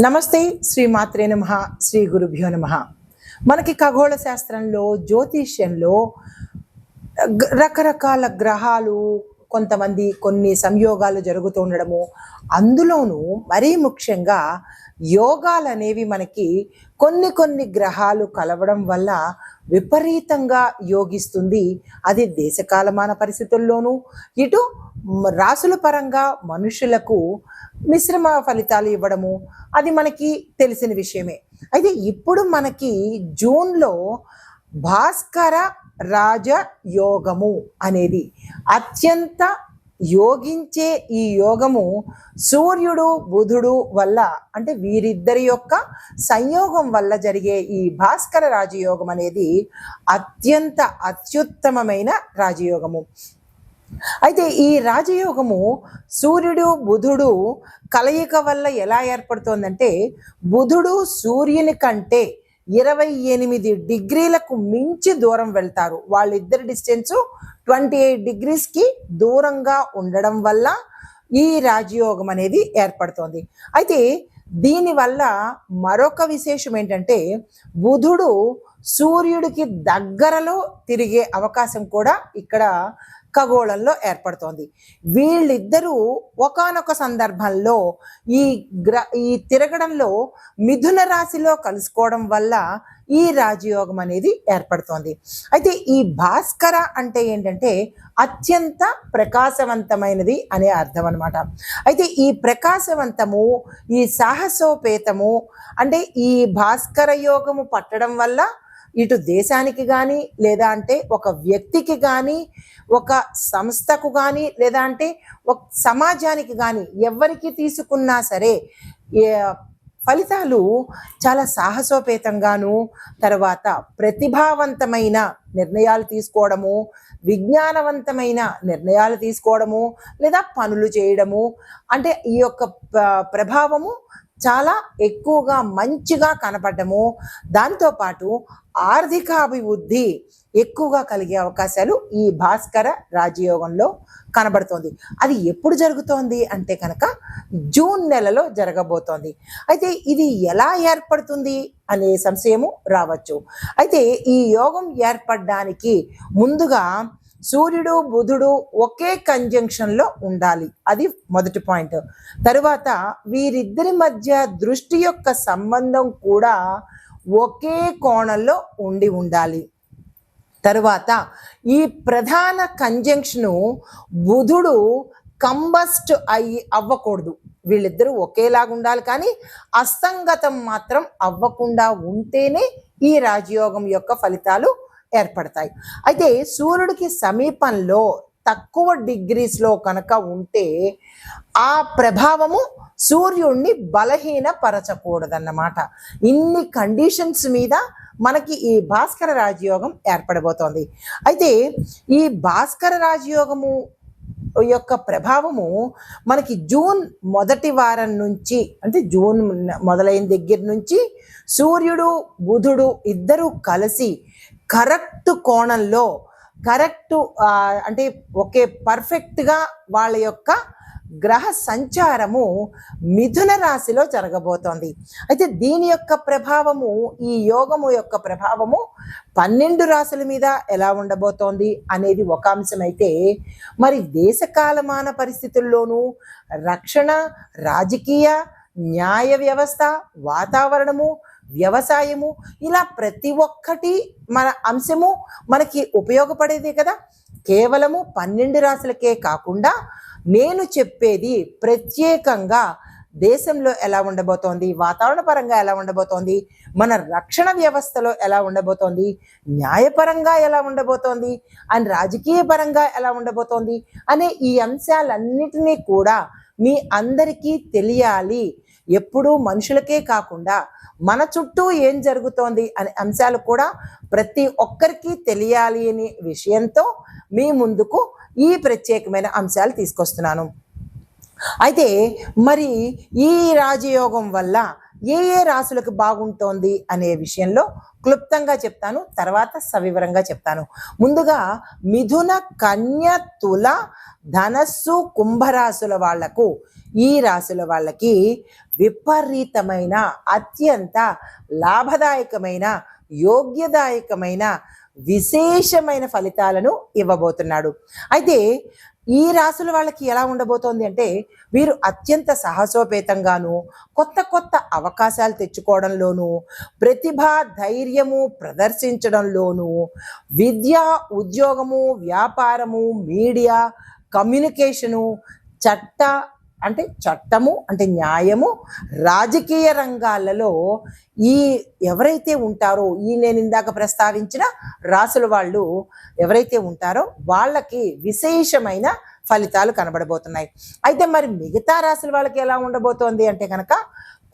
నమస్తే. శ్రీ మాత్రే నమః. శ్రీ గురుభ్యో నమః. మనకి ఖగోళ శాస్త్రంలో, జ్యోతిష్యంలో రకరకాల గ్రహాలు, కొంతమంది కొన్ని సంయోగాలు జరుగుతూ ఉండడము, అందులోనూ మరీ ముఖ్యంగా యోగాలు అనేవి మనకి కొన్ని గ్రహాలు కలవడం వల్ల విపరీతంగా యోగిస్తుంది. అది దేశకాలమాన పరిస్థితుల్లోనూ, ఇటు రాసుల పరంగా మనుషులకు మిశ్రమ ఫలితాలు ఇవ్వడము అది మనకి తెలిసిన విషయమే. అయితే ఇప్పుడు మనకి జూన్లో భాస్కర రాజయోగము అనేది అత్యంత యోగించే ఈ యోగము సూర్యుడు బుధుడు వల్ల, అంటే వీరిద్దరి యొక్క సంయోగం వల్ల జరిగే ఈ భాస్కర రాజయోగం అనేది అత్యంత అత్యుత్తమమైన రాజయోగము. అయితే ఈ రాజయోగము సూర్యుడు బుధుడు కలయిక వల్ల ఎలా ఏర్పడుతోందంటే, బుధుడు సూర్యుని కంటే 28 డిగ్రీలకు మించి దూరం వెళ్తారు. వాళ్ళిద్దరి డిస్టెన్స్ 28 డిగ్రీస్కి దూరంగా ఉండడం వల్ల ఈ రాజయోగం అనేది ఏర్పడుతోంది. అయితే దీనివల్ల మరొక విశేషం ఏంటంటే, బుధుడు సూర్యుడికి దగ్గరలో తిరిగే అవకాశం కూడా ఇక్కడ ఖగోళంలో ఏర్పడుతోంది. వీళ్ళిద్దరూ ఒకానొక సందర్భంలో ఈ తిరగడంలో మిథున రాశిలో కలుసుకోవడం వల్ల ఈ రాజయోగం అనేది ఏర్పడుతోంది. అయితే ఈ భాస్కర అంటే ఏంటంటే అత్యంత ప్రకాశవంతమైనది అనే అర్థం అనమాట. అయితే ఈ ప్రకాశవంతము, ఈ సాహసోపేతము, అంటే ఈ భాస్కర యోగము పట్టడం వల్ల ఇటు దేశానికి కానీ, లేదా అంటే ఒక వ్యక్తికి కానీ, ఒక సంస్థకు కానీ, లేదా అంటే ఒక సమాజానికి కానీ, ఎవరికి తీసుకున్నా సరే ఫలితాలు చాలా సాహసోపేతంగాను, తర్వాత ప్రతిభావంతమైన నిర్ణయాలు తీసుకోవడము, విజ్ఞానవంతమైన నిర్ణయాలు తీసుకోవడము, లేదా పనులు చేయడము, అంటే ఈ యొక్క ప్రభావము చాలా ఎక్కువగా మంచిగా కనపడము, దాంతోపాటు ఆర్థిక అభివృద్ధి ఎక్కువగా కలిగే అవకాశాలు ఈ భాస్కర రాజయోగంలో కనబడుతోంది. అది ఎప్పుడు జరుగుతోంది అంటే కనుక జూన్ నెలలో జరగబోతోంది. అయితే ఇది ఎలా ఏర్పడుతుంది అనే సంశయము రావచ్చు. అయితే ఈ యోగం ఏర్పడడానికి ముందుగా సూర్యుడు బుధుడు ఒకే కంజంక్షన్లో ఉండాలి, అది మొదటి పాయింట్. తరువాత వీరిద్దరి మధ్య దృష్టి యొక్క సంబంధం కూడా ఒకే కోణంలో ఉండాలి. తరువాత ఈ ప్రధాన కంజంక్షను బుధుడు కంబస్ట్ అవ్వకూడదు. వీళ్ళిద్దరూ ఒకేలాగా ఉండాలి, కానీ అస్తంగతం మాత్రం అవ్వకుండా ఉంటేనే ఈ రాజయోగం యొక్క ఫలితాలు ఏర్పడతాయి. అయితే సూర్యుడికి సమీపంలో తక్కువ డిగ్రీస్లో కనుక ఉంటే ఆ ప్రభావము సూర్యుడిని బలహీనపరచకూడదన్నమాట. ఇన్ని కండిషన్స్ మీద మనకి ఈ భాస్కర రాజయోగం ఏర్పడబోతోంది. అయితే ఈ భాస్కర రాజయోగము యొక్క ప్రభావము మనకి జూన్ మొదటి వారం నుంచి, అంటే జూన్ మొదలైన దగ్గర నుంచి సూర్యుడు బుధుడు ఇద్దరు కలిసి కరెక్ట్ కోణంలో, అంటే ఒకే పర్ఫెక్ట్గా వాళ్ళ యొక్క గ్రహ సంచారము మిథున రాశిలో జరగబోతోంది. అయితే దీని యొక్క ప్రభావము, ఈ యోగము యొక్క ప్రభావము 12 రాశుల మీద ఎలా ఉండబోతోంది అనేది ఒక అంశం అయితే, మరి దేశకాలమాన పరిస్థితుల్లోనూ రక్షణ, రాజకీయ, న్యాయ వ్యవస్థ, వాతావరణము, వ్యవసాయము, ఇలా ప్రతి ఒక్కటి మన అంశము మనకి ఉపయోగపడేదే కదా. కేవలము 12 రాశులకే కాకుండా నేను చెప్పేది ప్రత్యేకంగా దేశంలో ఎలా ఉండబోతోంది, వాతావరణ పరంగా ఎలా ఉండబోతోంది, మన రక్షణ వ్యవస్థలో ఎలా ఉండబోతోంది, న్యాయపరంగా ఎలా ఉండబోతోంది, అండ్ రాజకీయ పరంగా ఎలా ఉండబోతోంది అనే ఈ అంశాలన్నిటినీ కూడా మీ అందరికీ తెలియాలి. ఎప్పుడూ మనుషులకే కాకుండా మన చుట్టూ ఏం జరుగుతోంది అనే అంశాలు కూడా ప్రతి ఒక్కరికి తెలియాలి అనే విషయంతో మీ ముందుకు ఈ ప్రత్యేకమైన అంశాలు తీసుకొస్తున్నాను. అయితే మరి ఈ రాజయోగం వల్ల ఏ ఏ రాశులకు బాగుంటోంది అనే విషయంలో క్లుప్తంగా చెప్తాను, తర్వాత సవివరంగా చెప్తాను. ముందుగా మిథున, కన్య, తుల, ధనస్సు, కుంభరాశుల వాళ్లకు, ఈ రాశుల వాళ్ళకి విపరీతమైన, అత్యంత లాభదాయకమైన, యోగ్యదాయకమైన, విశేషమైన ఫలితాలను ఇవ్వబోతున్నాడు. అయితే ఈ రాశుల వాళ్ళకి ఎలా ఉండబోతోంది అంటే, వీరు అత్యంత సాహసోపేతంగాను, కొత్త కొత్త అవకాశాలు తెచ్చుకోవడంలోనూ, ప్రతిభ, ధైర్యము ప్రదర్శించడంలోనూ, విద్య, ఉద్యోగము, వ్యాపారము, మీడియా, కమ్యూనికేషను, చట్టము అంటే న్యాయము, రాజకీయ రంగాలలో ఈ ఎవరైతే ఉంటారో, నేను ఇందాక ప్రస్తావించిన రాసుల వాళ్ళు ఎవరైతే ఉంటారో వాళ్ళకి విశేషమైన ఫలితాలు కనబడబోతున్నాయి. అయితే మరి మిగతా రాసుల వాళ్ళకి ఎలా ఉండబోతోంది అంటే కనుక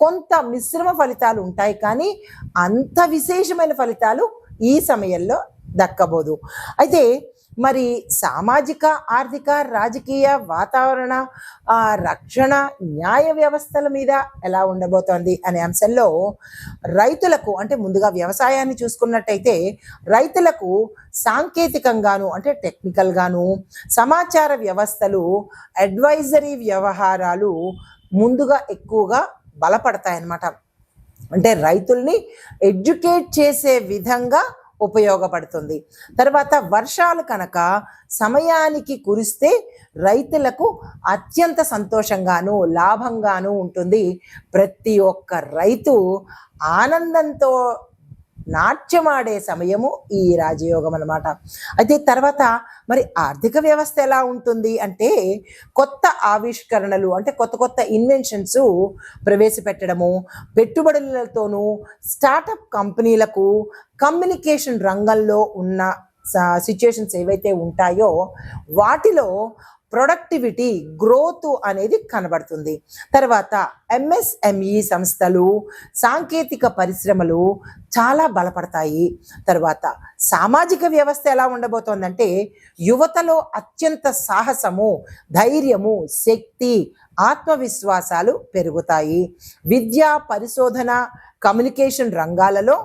కొంత మిశ్రమ ఫలితాలు ఉంటాయి, కానీ అంత విశేషమైన ఫలితాలు ఈ సమయంలో దక్కబోదు. అయితే మరి సామాజిక, ఆర్థిక, రాజకీయ, వాతావరణ, రక్షణ, న్యాయ వ్యవస్థల మీద ఎలా ఉండబోతోంది అనే అంశంలో రైతులకు, అంటే ముందుగా వ్యవసాయాన్ని చూసుకున్నట్టయితే రైతులకు సాంకేతికంగాను అంటే టెక్నికల్గాను, సమాచార వ్యవస్థలు, అడ్వైజరీ వ్యవహారాలు ముందుగా ఎక్కువగా బలపడతాయన్నమాట. అంటే రైతుల్ని ఎడ్యుకేట్ చేసే విధంగా ఉపయోగపడుతుంది. తర్వాత వర్షాలు కనుక సమయానికి కురిస్తే రైతులకు అత్యంత సంతోషంగాను, లాభంగాను ఉంటుంది. ప్రతి ఒక్క రైతు ఆనందంతో నాట్యమాడే సమయము ఈ రాజయోగం అన్నమాట. అయితే తర్వాత మరి ఆర్థిక వ్యవస్థ ఎలా ఉంటుంది అంటే, కొత్త ఆవిష్కరణలు అంటే కొత్త కొత్త ఇన్వెన్షన్స్ ప్రవేశపెట్టడము, పెట్టుబడులతోనూ, స్టార్టప్ కంపెనీలకు, కమ్యూనికేషన్ రంగంలో ఉన్న సిచ్యుయేషన్స్ ఏవైతే ఉంటాయో వాటిలో ప్రొడక్టివిటీ, గ్రోత్ అనేది కనబడుతుంది. తర్వాత ఎంఎస్ఎంఈ సంస్థలు, సాంకేతిక పరిశ్రమలు చాలా బలపడతాయి. తర్వాత సామాజిక వ్యవస్థ ఎలా ఉండబోతోందంటే, యువతలో అత్యంత సాహసము, ధైర్యము, శక్తి, ఆత్మవిశ్వాసాలు పెరుగుతాయి. విద్య, పరిశోధన, కమ్యూనికేషన్ రంగాలలో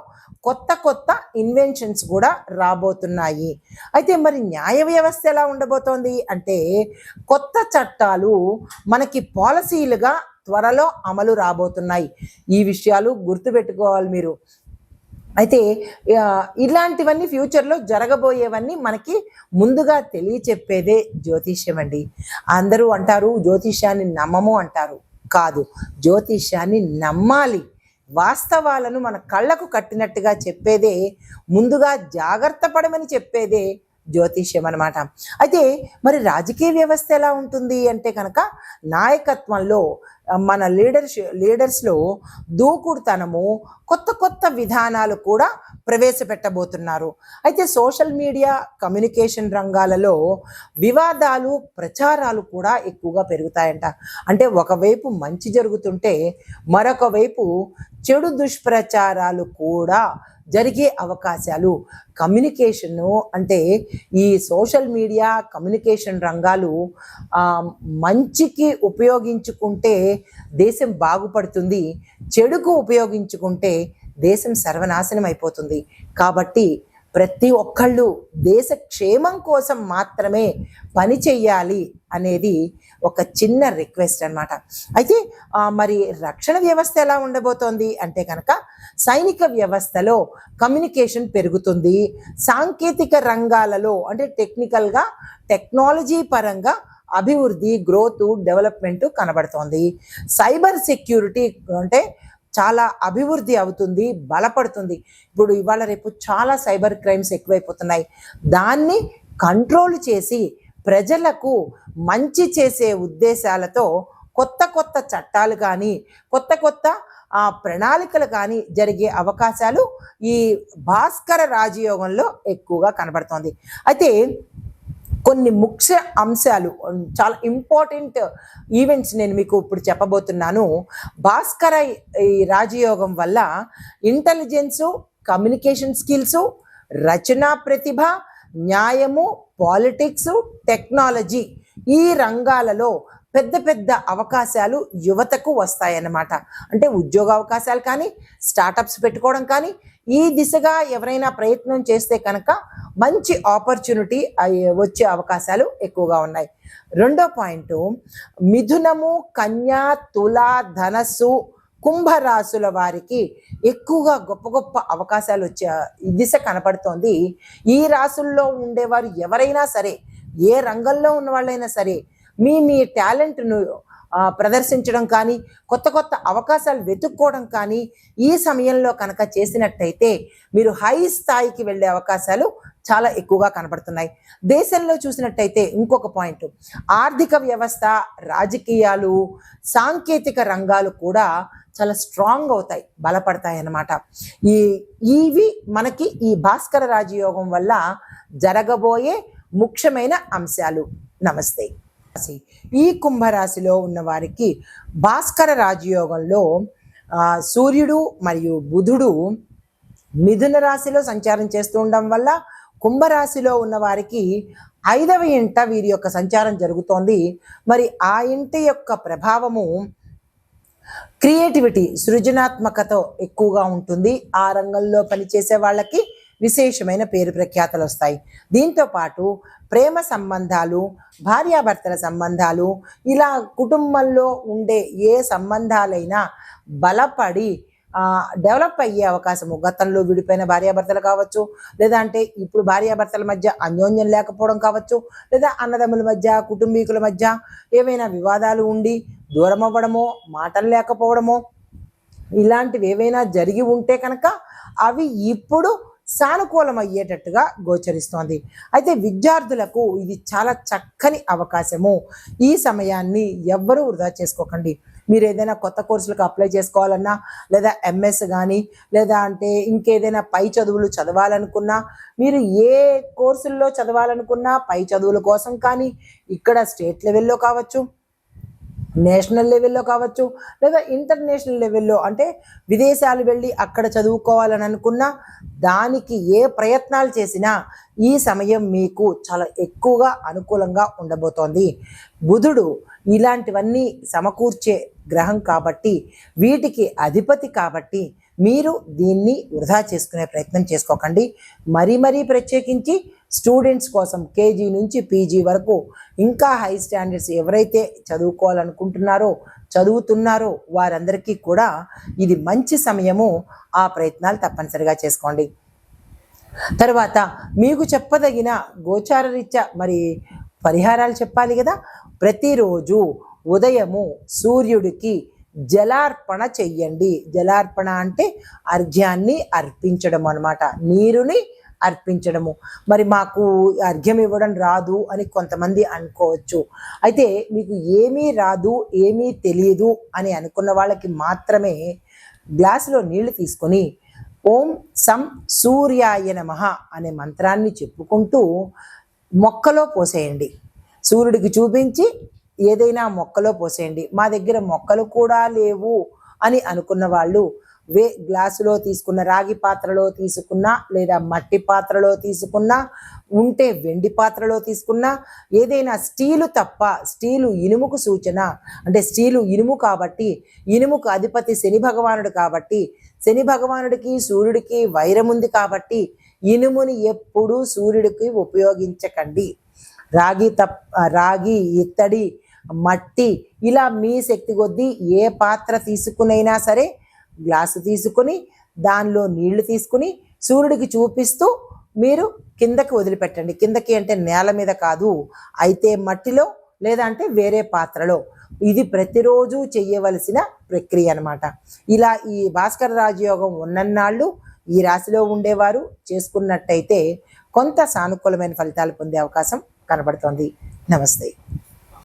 కొత్త కొత్త ఇన్వెన్షన్స్ కూడా రాబోతున్నాయి. అయితే మరి న్యాయ వ్యవస్థ ఎలా ఉండబోతోంది అంటే, కొత్త చట్టాలు మనకి పాలసీలుగా త్వరలో అమలు రాబోతున్నాయి. ఈ విషయాలు గుర్తుపెట్టుకోవాలి మీరు. అయితే ఇలాంటివన్నీ ఫ్యూచర్లో జరగబోయేవన్నీ మనకి ముందుగా తెలియచెప్పేదే జ్యోతిష్యం అండి. అందరూ అంటారు జ్యోతిష్యాన్ని నమ్మము అంటారు. కాదు, జ్యోతిష్యాన్ని నమ్మాలి. వాస్తవాలను మన కళ్ళకు కట్టినట్టుగా చెప్పేదే, ముందుగా జాగ్రత్త పడమని చెప్పేదే జ్యోతిష్యం అన్నమాట. అయితే మరి రాజకీయ వ్యవస్థ ఎలా ఉంటుంది అంటే కనుక, నాయకత్వంలో మన లీడర్స్లో దూకుడుతనము, కొత్త కొత్త విధానాలు కూడా ప్రవేశపెట్టబోతున్నారు. అయితే సోషల్ మీడియా, కమ్యూనికేషన్ రంగాలలో వివాదాలు, ప్రచారాలు కూడా ఎక్కువగా పెరుగుతాయంట. అంటే ఒకవైపు మంచి జరుగుతుంటే మరొక వైపు చెడు దుష్ప్రచారాలు కూడా జరిగే అవకాశాలు. కమ్యూనికేషను అంటే ఈ సోషల్ మీడియా, కమ్యూనికేషన్ రంగాలు మంచికి ఉపయోగించుకుంటే దేశం బాగుపడుతుంది, చెడుకు ఉపయోగించుకుంటే దేశం సర్వనాశనం అయిపోతుంది. కాబట్టి ప్రతి ఒక్కళ్ళు దేశ క్షేమం కోసం మాత్రమే పని చెయ్యాలి అనేది ఒక చిన్న రిక్వెస్ట్ అన్నమాట. అయితే మరి రక్షణ వ్యవస్థ ఎలా ఉండబోతోంది అంటే కనుక, సైనిక వ్యవస్థలో కమ్యూనికేషన్ పెరుగుతుంది. సాంకేతిక రంగాలలో అంటే టెక్నికల్గా, టెక్నాలజీ పరంగా అభివృద్ధి, గ్రోత్, డెవలప్మెంట్ కనబడుతోంది. సైబర్ సెక్యూరిటీ అంటే చాలా అభివృద్ధి అవుతుంది, బలపడుతుంది. ఇప్పుడు ఇవాళ రేపు చాలా సైబర్ క్రైమ్స్ ఎక్కువైపోతున్నాయి. దాన్ని కంట్రోల్ చేసి ప్రజలకు మంచి చేసే ఉద్దేశాలతో కొత్త కొత్త చట్టాలు కానీ, కొత్త కొత్త ప్రణాళికలు కానీ జరిగే అవకాశాలు ఈ భాస్కర రాజయోగంలో ఎక్కువగా కనబడుతోంది. అయితే కొన్ని ముఖ్య అంశాలు, చాలా ఇంపార్టెంట్ ఈవెంట్స్ నేను మీకు ఇప్పుడు చెప్పబోతున్నాను. భాస్కర ఈ రాజయోగం వల్ల ఇంటెలిజెన్సు, కమ్యూనికేషన్ స్కిల్స్, రచనా ప్రతిభ, న్యాయము, పాలిటిక్స్, టెక్నాలజీ ఈ రంగాలలో పెద్ద పెద్ద అవకాశాలు యువతకు వస్తాయన్నమాట. అంటే ఉద్యోగ అవకాశాలు కానీ, స్టార్టప్స్ పెట్టుకోవడం కానీ, ఈ దిశగా ఎవరైనా ప్రయత్నం చేస్తే కనుక మంచి ఆపర్చునిటీ వచ్చే అవకాశాలు ఎక్కువగా ఉన్నాయి. రెండో పాయింట్, మిథునము, కన్యా, తుల, ధనస్సు, కుంభరాశుల వారికి ఎక్కువగా గొప్ప గొప్ప అవకాశాలు వచ్చే దిశ కనపడుతోంది. ఈ రాశుల్లో ఉండేవారు ఎవరైనా సరే, ఏ రంగంలో ఉన్న వాళ్ళైనా సరే, మీ టాలెంట్ను ప్రదర్శించడం కానీ, కొత్త కొత్త అవకాశాలు వెతుక్కోవడం కానీ ఈ సమయంలో కనుక చేసినట్టయితే మీరు హై స్థాయికి వెళ్ళే అవకాశాలు చాలా ఎక్కువగా కనపడుతున్నాయి. దేశంలో చూసినట్టయితే ఇంకొక పాయింట్, ఆర్థిక వ్యవస్థ, రాజకీయాలు, సాంకేతిక రంగాలు కూడా చాలా స్ట్రాంగ్ అవుతాయి, బలపడతాయి అన్నమాట. ఇవి మనకి ఈ భాస్కర రాజయోగం వల్ల జరగబోయే ముఖ్యమైన అంశాలు. నమస్తే. ఈ కుంభరాశిలో ఉన్న వారికి భాస్కర రాజయోగంలో సూర్యుడు మరియు బుధుడు మిథున రాశిలో సంచారం చేస్తూ ఉండడం వల్ల కుంభరాశిలో ఉన్న వారికి 5వ ఇంట వీరి యొక్క సంచారం జరుగుతోంది. మరి ఆ ఇంటి యొక్క ప్రభావము క్రియేటివిటీ, సృజనాత్మకత ఎక్కువగా ఉంటుంది. ఆ రంగంలో పనిచేసే వాళ్ళకి విశేషమైన పేరు ప్రఖ్యాతలు వస్తాయి. దీంతో పాటు ప్రేమ సంబంధాలు, భార్యాభర్తల సంబంధాలు, ఇలా కుటుంబంలో ఉండే ఏ సంబంధాలైనా బలపడి డెవలప్ అయ్యే అవకాశము, గతంలో విడిపోయిన భార్యాభర్తలు కావచ్చు, లేదా అంటే ఇప్పుడు భార్యాభర్తల మధ్య అన్యోన్యం లేకపోవడం కావచ్చు, లేదా అన్నదమ్ముల మధ్య, కుటుంబీకుల మధ్య ఏవైనా వివాదాలు ఉండి దూరం అవ్వడమో, మాటలు లేకపోవడమో, ఇలాంటివి ఏవైనా జరిగి ఉంటే కనుక అవి ఇప్పుడు సానుకూలం అయ్యేటట్టుగా గోచరిస్తోంది. అయితే విద్యార్థులకు ఇది చాలా చక్కని అవకాశము. ఈ సమయాన్ని ఎవ్వరూ వృధా చేసుకోకండి. మీరు ఏదైనా కొత్త కోర్సులకు అప్లై చేసుకోవాలన్నా, లేదా ఎంఎస్ కానీ, లేదా అంటే ఇంకేదైనా పై చదువులు చదవాలనుకున్నా, మీరు ఏ కోర్సుల్లో చదవాలనుకున్నా పై చదువుల కోసం కానీ, ఇక్కడ స్టేట్ లెవెల్లో కావచ్చు, నేషనల్ లెవెల్లో కావచ్చు, లేదా ఇంటర్నేషనల్ లెవెల్లో అంటే విదేశాలు వెళ్ళి అక్కడ చదువుకోవాలని అనుకున్నా, దానికి ఏ ప్రయత్నాలు చేసినా ఈ సమయం మీకు చాలా ఎక్కువగా అనుకూలంగా ఉండబోతోంది. బుధుడు ఇలాంటివన్నీ సమకూర్చే గ్రహం కాబట్టి, వీటికి అధిపతి కాబట్టి మీరు దీన్ని వృధా చేసుకునే ప్రయత్నం చేసుకోకండి. మరీ ప్రత్యేకించి స్టూడెంట్స్ కోసం కేజీ నుంచి పీజీ వరకు ఇంకా హై స్టాండర్డ్స్ ఎవరైతే చదువుతున్నారో వారందరికీ కూడా ఇది మంచి సమయము. ఆ ప్రయత్నాలు తప్పనిసరిగా చేసుకోండి. తర్వాత మీకు చెప్పదగిన గోచారరీత్యా మరి పరిహారాలు చెప్పాలి కదా. ప్రతిరోజు ఉదయము సూర్యుడికి జలార్పణ చెయ్యండి. జలార్పణ అంటే అర్ఘ్యాన్ని అర్పించడం అన్నమాట, నీరుని అర్పించడము. మరి మాకు అర్ఘ్యం ఇవ్వడం రాదు అని కొంతమంది అనుకోవచ్చు. అయితే మీకు ఏమీ రాదు, ఏమీ తెలియదు అని అనుకున్న వాళ్ళకి మాత్రమే గ్లాసులో నీళ్లు తీసుకొని ఓం సం సూర్యాయ నమః అనే మంత్రాన్ని చెప్పుకుంటూ మొక్కలో పోసేయండి. సూర్యుడికి చూపించి ఏదైనా మొక్కలో పోసేయండి. మా దగ్గర మొక్కలు కూడా లేవు అని అనుకున్న వాళ్ళు గ్లాసులో తీసుకున్న, రాగి పాత్రలో తీసుకున్నా, లేదా మట్టి పాత్రలో తీసుకున్నా, ఉంటే వెండి పాత్రలో తీసుకున్నా, ఏదైనా స్టీలు తప్ప, స్టీలు ఇనుముకు సూచన, అంటే స్టీలు ఇనుము కాబట్టి, ఇనుముకు అధిపతి శని భగవానుడు కాబట్టి, శని భగవానుడికి సూర్యుడికి వైరం ఉంది కాబట్టి ఇనుముని ఎప్పుడూ సూర్యుడికి ఉపయోగించకండి. రాగి, ఇత్తడి, మట్టి, ఇలా మీ శక్తి కొద్దీ ఏ పాత్ర తీసుకునైనా సరే గ్లాసు తీసుకుని దానిలో నీళ్లు తీసుకుని సూర్యుడికి చూపిస్తూ మీరు కిందకి వదిలిపెట్టండి. కిందకి అంటే నేల మీద కాదు, అయితే మట్టిలో లేదా అంటే వేరే పాత్రలో. ఇది ప్రతిరోజు చెయ్యవలసిన ప్రక్రియ అన్నమాట. ఇలా ఈ భాస్కర రాజయోగం ఉన్నన్నాళ్ళు ఈ రాశిలో ఉండేవారు చేసుకున్నట్టయితే కొంత సానుకూలమైన ఫలితాలు పొందే అవకాశం కనబడుతోంది. నమస్తే.